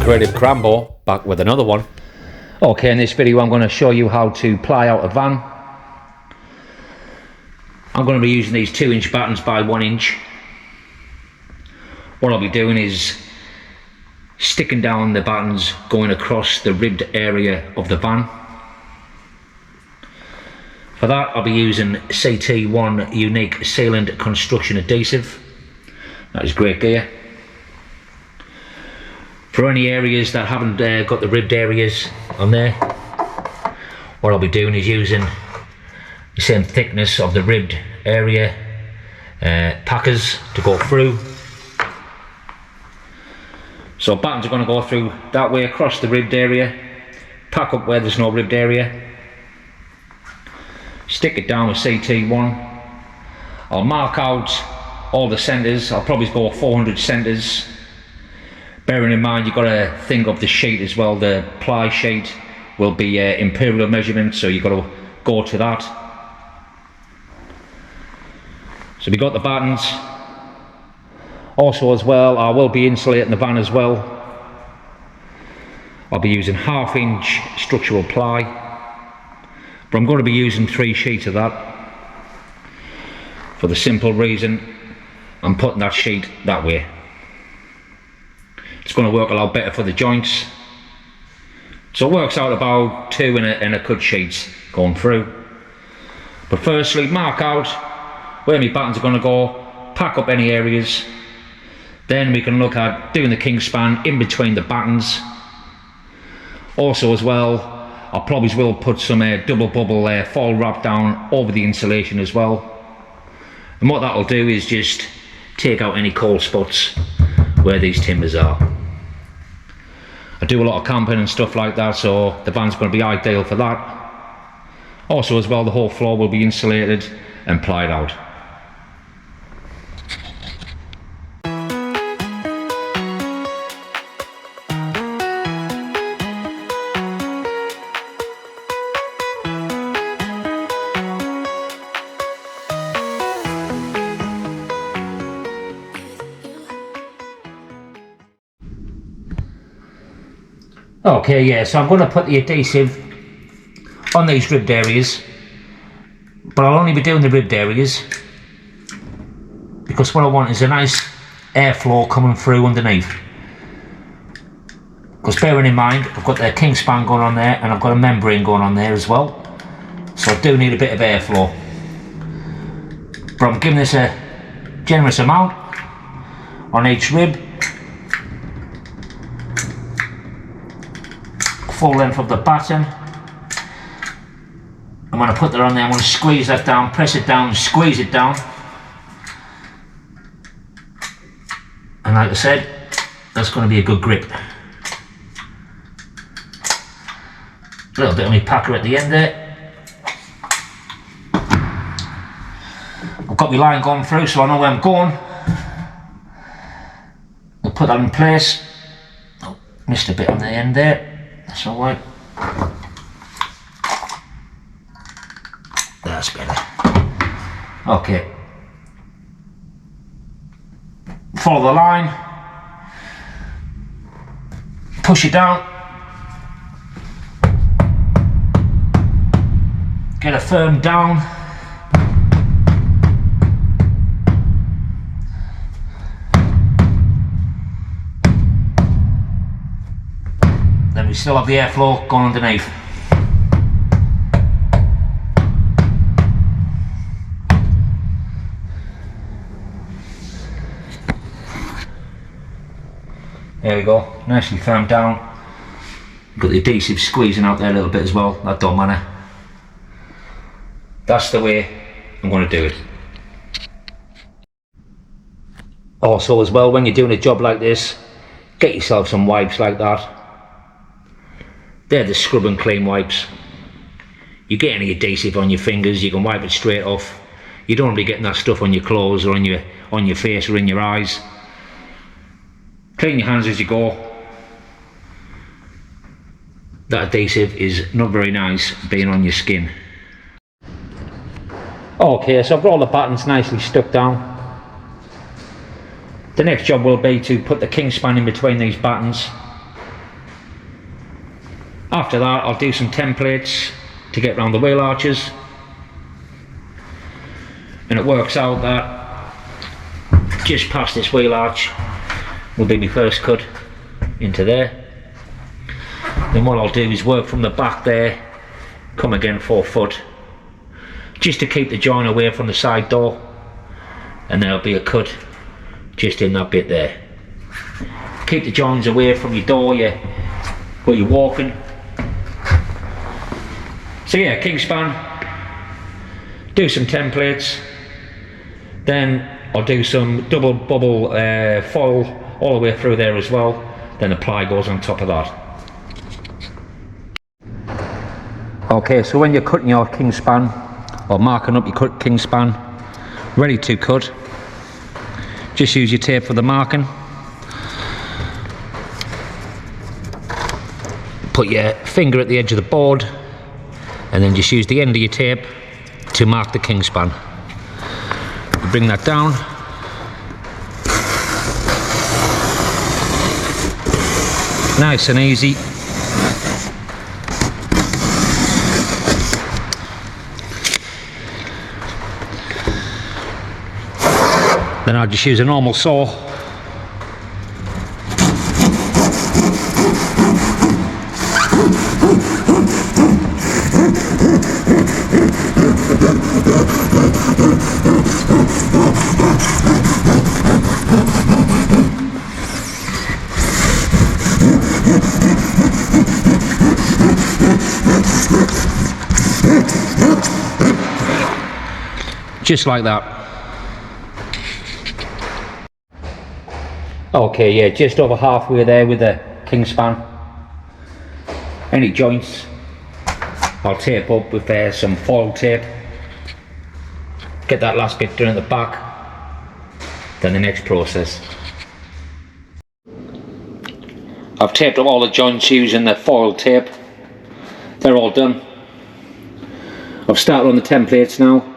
Creative Crambo, back with another one. Okay, in this video I'm going to show you how to ply out a van. I'm going to be using these 2-inch battens by 1 inch. What I'll be doing is sticking down the battens going across the ribbed area of the van. For that I'll be using CT1 Unique Sealant Construction Adhesive. That is great gear. For any areas that haven't got the ribbed areas on there, what I'll be doing is using the same thickness of the ribbed area packers to go through. So battens are going to go through that way across the ribbed area, pack up where there's no ribbed area, stick it down with CT1. I'll mark out all the centres. I'll probably go 400 centres. Bearing in mind you've got to think of the sheet as well. The ply sheet will be imperial measurement, so you've got to go to that. So we've got the battens. Also as well, I will be insulating the van as well. I'll be using 1/2 inch structural ply, but I'm going to be using 3 sheets of that for the simple reason I'm putting that sheet that way. It's going to work a lot better for the joints. So it works out about 2 and a cut sheets going through. But firstly, mark out where my battens are going to go, pack up any areas. Then we can look at doing the Kingspan in between the battens. Also as well, I probably will put some double bubble foil wrap down over the insulation as well. And what that will do is just take out any cold spots where these timbers are. I do a lot of camping and stuff like that, so the van's going to be ideal for that. Also as well, the whole floor will be insulated and plied out. Okay, yeah, so I'm going to put the adhesive on these ribbed areas, but I'll only be doing the ribbed areas because what I want is a nice airflow coming through underneath. Because bearing in mind, I've got the Kingspan going on there and I've got a membrane going on there as well, so I do need a bit of airflow. But I'm giving this a generous amount on each rib. Full length of the batten. I'm going to put that on there. I'm going to squeeze that down, press it down, squeeze it down, and like I said, that's going to be a good grip. A little bit of my packer at the end there. I've got my line going through, so I know where I'm going. I'll put that in place. Oh, missed a bit on the end there. That's alright. That's better. Okay. Follow the line. Push it down. Get it firm down. We still have the airflow going underneath. There we go, nicely firmed down. Got the adhesive squeezing out there a little bit as well, that don't matter. That's the way I'm going to do it. Also as well, when you're doing a job like this, get yourself some wipes like that. They're the scrub and clean wipes. You get any adhesive on your fingers, you can wipe it straight off. You don't want to be getting that stuff on your clothes or on your face or in your eyes. Clean your hands as you go. That adhesive is not very nice being on your skin. Okay, so I've got all the battens nicely stuck down. The next job will be to put the Kingspan in between these battens. After that I'll do some templates to get around the wheel arches, and it works out that just past this wheel arch will be my first cut into there. Then what I'll do is work from the back there, come again 4 foot, just to keep the joint away from the side door, and there'll be a cut just in that bit there. Keep the joints away from your door where you're walking. So yeah, Kingspan, do some templates, then I'll do some double bubble foil all the way through there as well, then the ply goes on top of that. Okay, so when you're cutting your Kingspan, or marking up your Kingspan, ready to cut, just use your tape for the marking. Put your finger at the edge of the board, and then just use the end of your tape to mark the Kingspan. Bring that down. Nice and easy. Then I'll just use a normal saw. Just like that. Okay, yeah, just over halfway there with the Kingspan. Any joints, I'll tape up with some foil tape. Get that last bit done at the back, then the next process. I've taped up all the joints using the foil tape. They're all done. I've started on the templates now.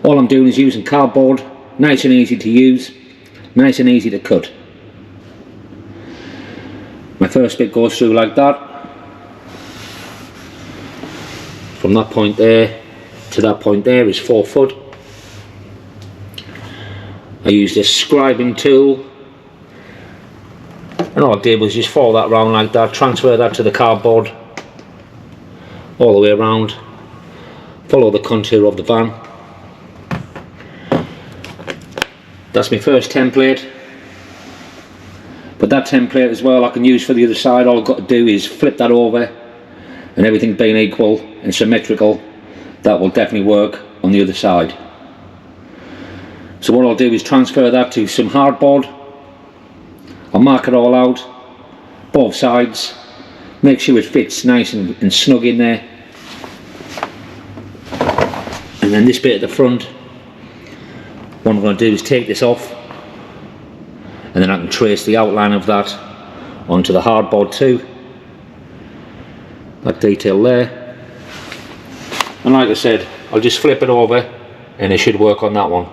All I'm doing is using cardboard, nice and easy to use, nice and easy to cut. My first bit goes through like that. From that point there to that point there is 4 foot. I used this scribing tool, and all I did was just follow that around like that, transfer that to the cardboard, all the way around, follow the contour of the van. That's my first template, but that template as well I can use for the other side. All I've got to do is flip that over, and everything being equal and symmetrical, that will definitely work on the other side. So what I'll do is transfer that to some hardboard. I'll mark it all out, both sides, make sure it fits nice and snug in there. And then this bit at the front, what I'm going to do is take this off, and then I can trace the outline of that onto the hardboard too. That detail there. And like I said, I'll just flip it over and it should work on that one.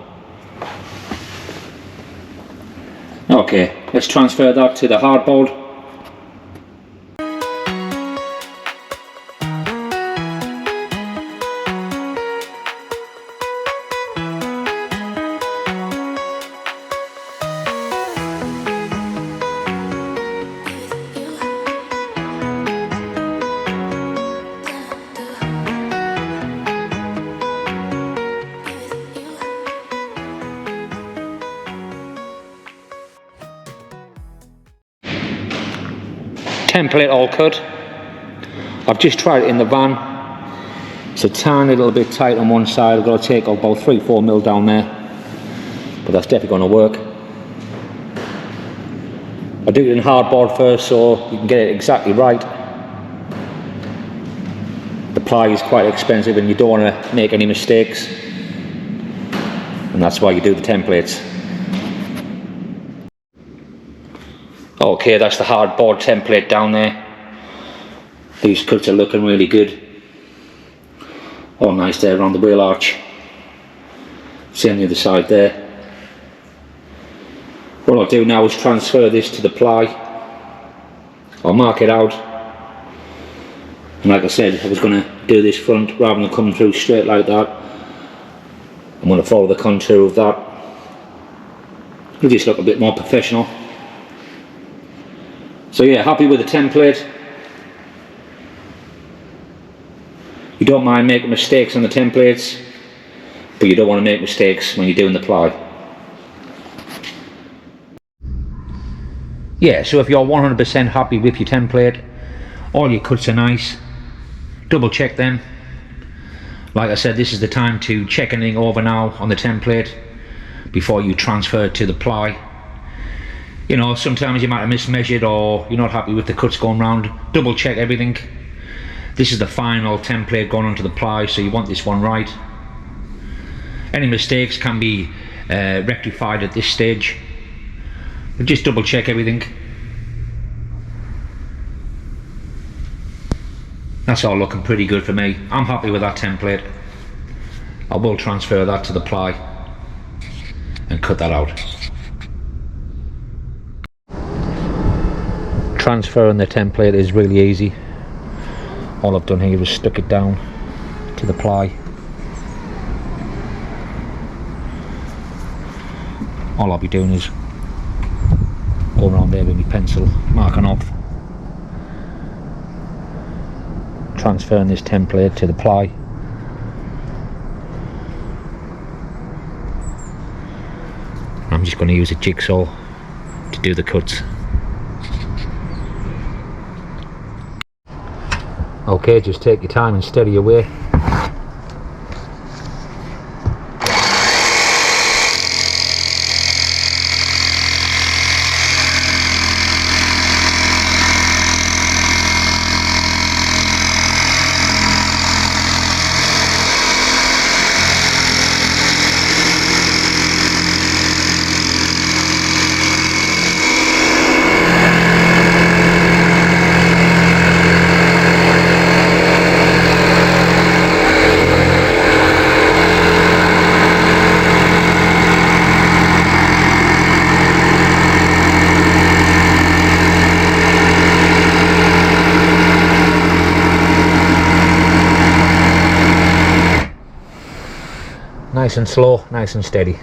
Okay, let's transfer that to the hardboard. Template all cut. I've just tried it in the van. It's a tiny little bit tight on one side. I've got to take about 3-4 mil down there, but that's definitely going to work. I do it in hardboard first so you can get it exactly right. The ply is quite expensive and you don't want to make any mistakes, and that's why you do the templates. Okay, that's the hardboard template down there. These cuts are looking really good. All nice there around the wheel arch. Same on the other side there. What I'll do now is transfer this to the ply. I'll mark it out, And like I said, I was going to do this front rather than coming through straight like that. I'm going to follow the contour of that. It'll just look a bit more professional. So yeah, happy with the template. You don't mind making mistakes on the templates, but you don't want to make mistakes when you're doing the ply. Yeah, so if you're 100% happy with your template, all your cuts are nice, double check them. Like I said, this is the time to check anything over now on the template before you transfer it to the ply. You know, sometimes you might have mismeasured or you're not happy with the cuts going round. Double check everything. This is the final template going onto the ply, so you want this one right. Any mistakes can be rectified at this stage. But just double check everything. That's all looking pretty good for me. I'm happy with that template. I will transfer that to the ply and cut that out. Transferring the template is really easy. All I've done here is stuck it down to the ply. All I'll be doing is going around there with my pencil, marking off, transferring this template to the ply. I'm just going to use a jigsaw to do the cuts. Okay, just take your time and steady away. Nice and slow, nice and steady.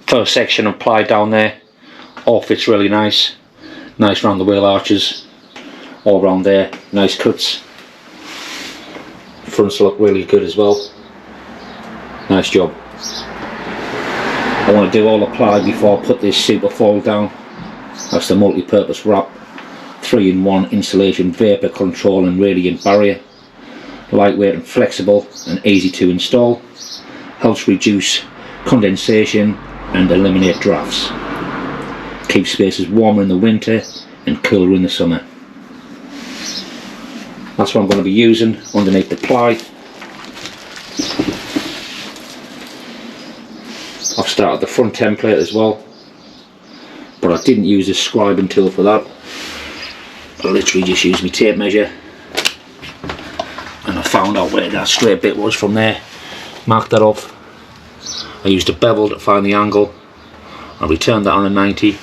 First section of ply down there, all fits really nice. Nice round the wheel arches, all round there, nice cuts. Fronts look really good as well. Nice job. I want to do all the ply before I put this SUPERFOIL down. That's the multi-purpose wrap, 3-in-1 insulation, vapor control and radiant barrier. Lightweight and flexible and easy to install. Helps reduce condensation and eliminate drafts. Keeps spaces warmer in the winter and cooler in the summer. That's what I'm going to be using underneath the ply. I've started the front template as well, but I didn't use a scribing tool for that. I literally just used my tape measure and I found out where that straight bit was from there, marked that off. I used a bevel to find the angle. I returned that on a 90.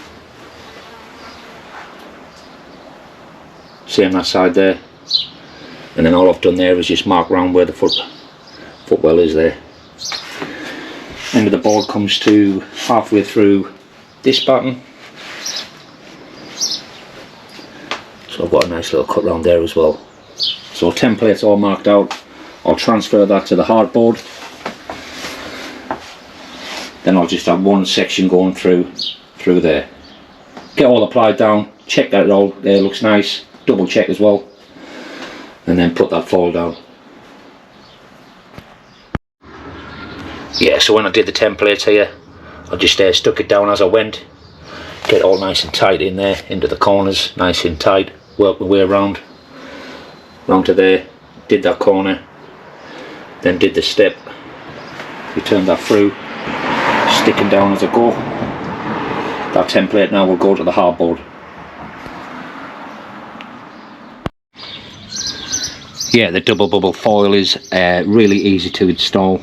Same that side there. And then all I've done there is just mark round where the footwell is there. End of the board comes to halfway through this batten. So I've got a nice little cut round there as well. So template's all marked out. I'll transfer that to the hardboard. Then I'll just have one section going through there. Get all applied down, check that it all there looks nice, double check as well, and then put that foil down. Yeah, so when I did the templates here, I just stuck it down as I went, get it all nice and tight in there, into the corners, nice and tight, work my way around to there, did that corner, then did the step, return that through, sticking down as I go. That template now will go to the hardboard. Yeah, the double bubble foil is really easy to install,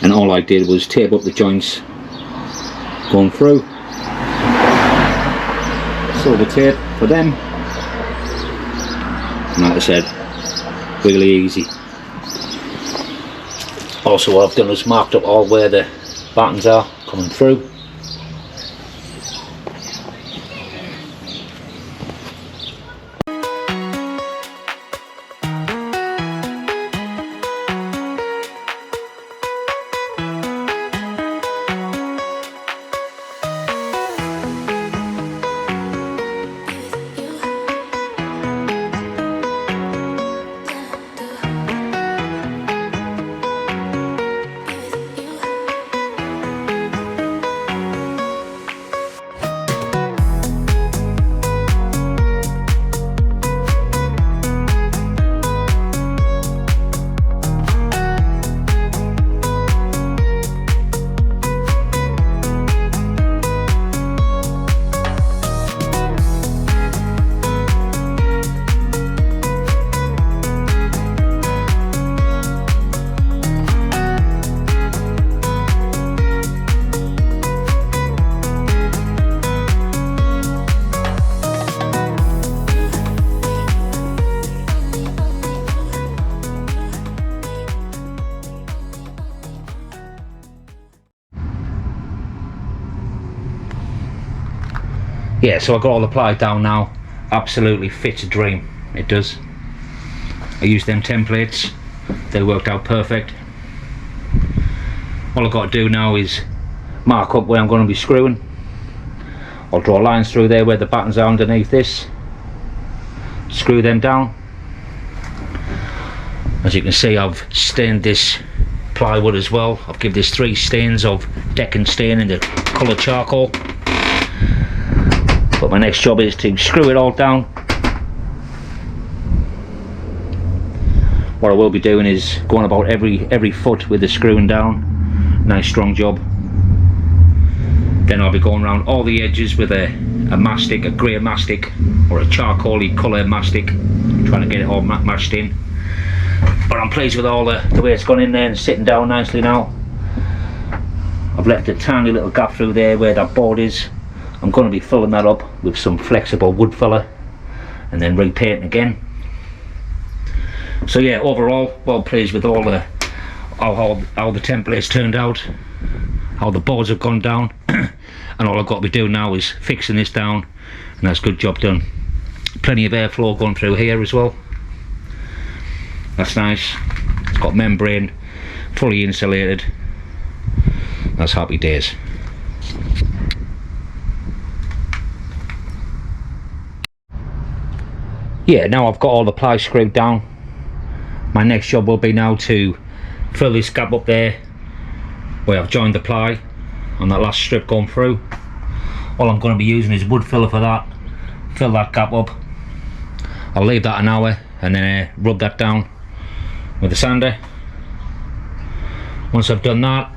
and all I did was tape up the joints going through, silver tape for them, and like I said, really easy. Also what I've done is marked up all where the battens are coming through. Yeah, so I got all the ply down now. Absolutely fits a dream. It does. I used them templates. They worked out perfect. All I've got to do now is mark up where I'm going to be screwing. I'll draw lines through there where the battens are underneath this. Screw them down. As you can see, I've stained this plywood as well. I've given this 3 stains of Deccan stain in the colour charcoal. But my next job is to screw it all down. What I will be doing is going about every foot with the screwing down. Nice strong job. Then I'll be going around all the edges with a mastic, a grey mastic or a charcoaly colour mastic, trying to get it all matched in. But I'm pleased with all the way it's gone in there and sitting down nicely now. I've left a tiny little gap through there where that board is. I'm going to be filling that up with some flexible wood filler and then repainting again. So yeah, overall well pleased with all the how the templates turned out, how the boards have gone down, and all I've got to be doing now is fixing this down, and that's a good job done. Plenty of airflow going through here as well. That's nice. It's got membrane, fully insulated. That's happy days. Yeah, now I've got all the ply screwed down. My next job will be now to fill this gap up there where I've joined the ply on that last strip going through. All I'm going to be using is wood filler for that. Fill that gap up. I'll leave that an hour and then rub that down with a sander. Once I've done that,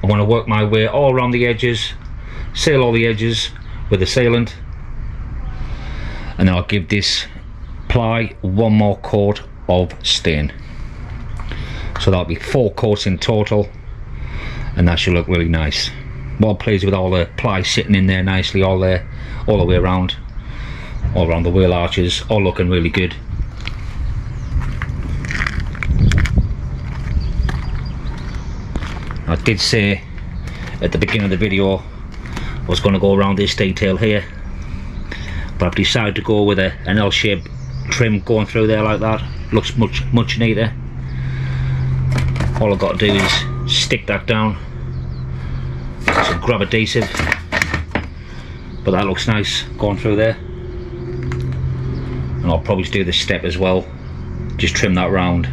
I want to work my way all around the edges, seal all the edges with the sealant, and then I'll give this ply one more coat of stain. So that'll be 4 coats in total, and that should look really nice. Well pleased with all the ply sitting in there nicely, all the way around, all around the wheel arches, all looking really good. I did say at the beginning of the video I was going to go around this detail here, but I've decided to go with an L-shaped trim going through there like that. Looks much neater. All I've got to do is stick that down, some grab adhesive, but that looks nice going through there. And I'll probably do this step as well, just trim that round.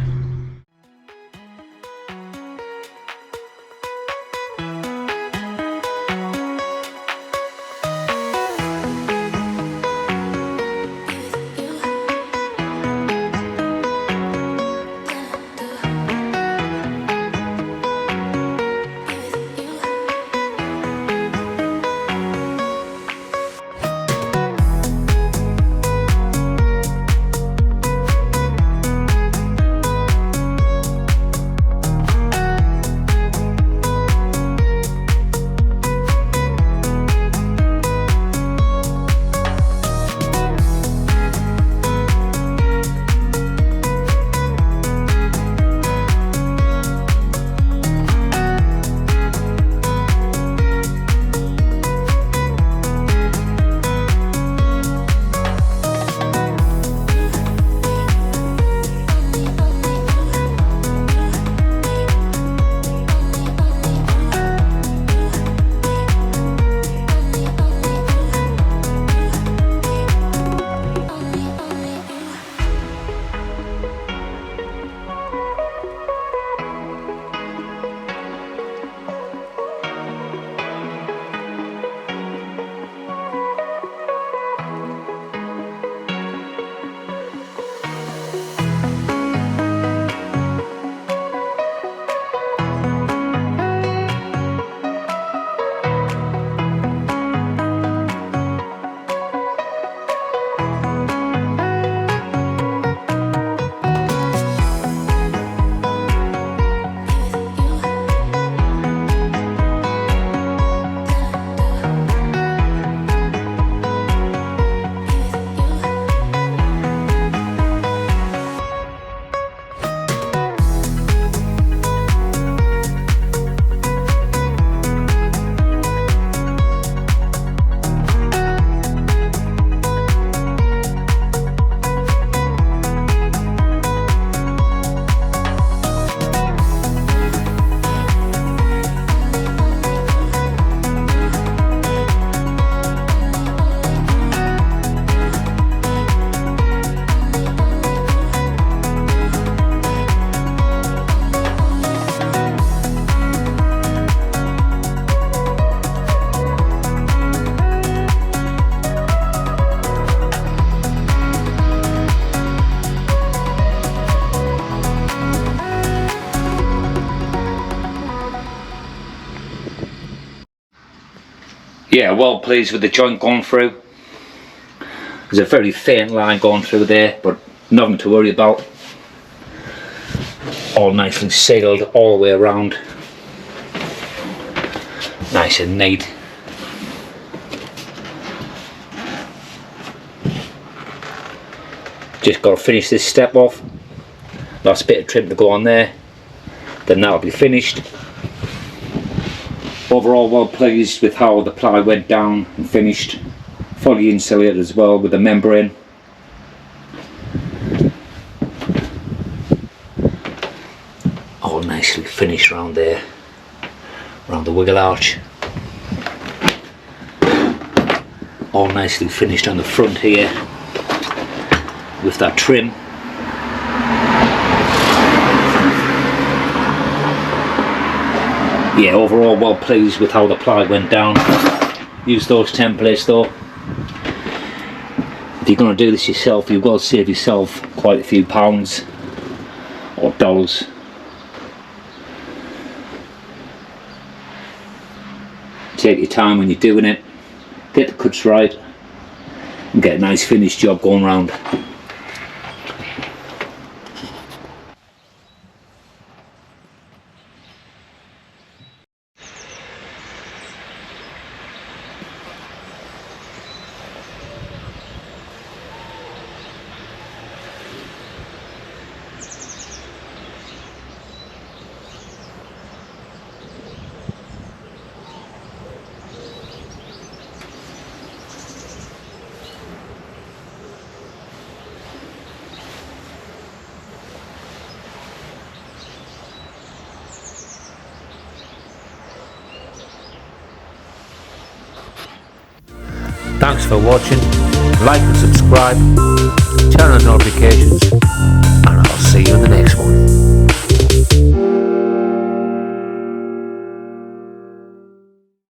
Yeah, well pleased with the joint going through. There's a very faint line going through there, but nothing to worry about. All nicely sealed all the way around. Nice and neat. Just got to finish this step off. Last bit of trim to go on there, then that'll be finished. Overall, well pleased with how the ply went down and finished. Fully insulated as well with the membrane. All nicely finished around there, around the wiggle arch. All nicely finished on the front here with that trim. Yeah, overall well pleased with how the ply went down. Use those templates though. If you're going to do this yourself, you've got to save yourself quite a few pounds or dollars. Take your time when you're doing it, get the cuts right and get a nice finished job going round. Thanks for watching. Like and subscribe. Turn on